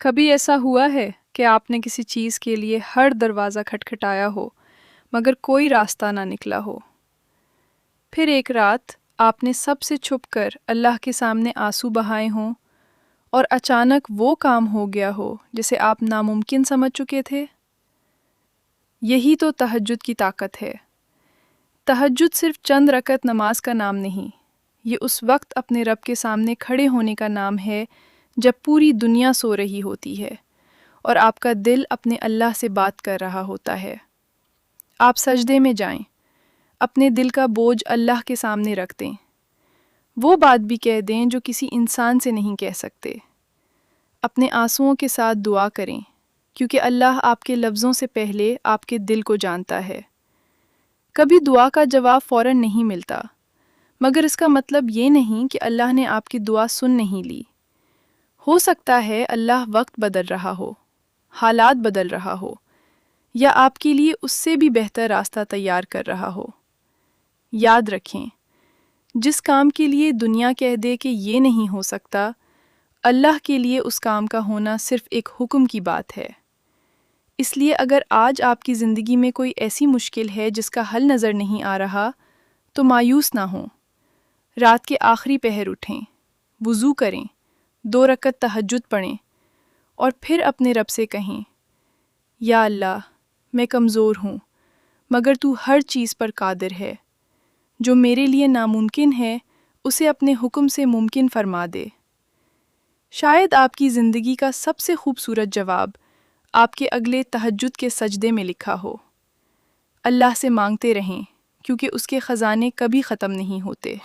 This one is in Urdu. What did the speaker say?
کبھی ایسا ہوا ہے کہ آپ نے کسی چیز کے لیے ہر دروازہ کھٹکھٹایا ہو مگر کوئی راستہ نہ نکلا ہو؟ پھر ایک رات آپ نے سب سے چھپ کر اللہ کے سامنے آنسو بہائے ہوں اور اچانک وہ کام ہو گیا ہو جسے آپ ناممکن سمجھ چکے تھے۔ یہی تو تہجد کی طاقت ہے۔ تہجد صرف چند رکعت نماز کا نام نہیں، یہ اس وقت اپنے رب کے سامنے کھڑے ہونے کا نام ہے جب پوری دنیا سو رہی ہوتی ہے اور آپ کا دل اپنے اللہ سے بات کر رہا ہوتا ہے۔ آپ سجدے میں جائیں، اپنے دل کا بوجھ اللہ کے سامنے رکھ دیں، وہ بات بھی کہہ دیں جو کسی انسان سے نہیں کہہ سکتے۔ اپنے آنسوؤں کے ساتھ دعا کریں، کیونکہ اللہ آپ کے لفظوں سے پہلے آپ کے دل کو جانتا ہے۔ کبھی دعا کا جواب فوراً نہیں ملتا، مگر اس کا مطلب یہ نہیں کہ اللہ نے آپ کی دعا سن نہیں لی۔ ہو سکتا ہے اللہ وقت بدل رہا ہو، حالات بدل رہا ہو، یا آپ کے لیے اس سے بھی بہتر راستہ تیار کر رہا ہو۔ یاد رکھیں، جس کام کے لیے دنیا کہہ دے کہ یہ نہیں ہو سکتا، اللہ کے لیے اس کام کا ہونا صرف ایک حکم کی بات ہے۔ اس لیے اگر آج آپ کی زندگی میں کوئی ایسی مشکل ہے جس کا حل نظر نہیں آ رہا، تو مایوس نہ ہوں۔ رات کے آخری پہر اٹھیں، وضو کریں، 2 رکعت تہجد پڑھیں، اور پھر اپنے رب سے کہیں، یا اللہ، میں کمزور ہوں، مگر تو ہر چیز پر قادر ہے۔ جو میرے لیے ناممکن ہے، اسے اپنے حکم سے ممکن فرما دے۔ شاید آپ کی زندگی کا سب سے خوبصورت جواب آپ کے اگلے تہجد کے سجدے میں لکھا ہو۔ اللہ سے مانگتے رہیں، کیونکہ اس کے خزانے کبھی ختم نہیں ہوتے۔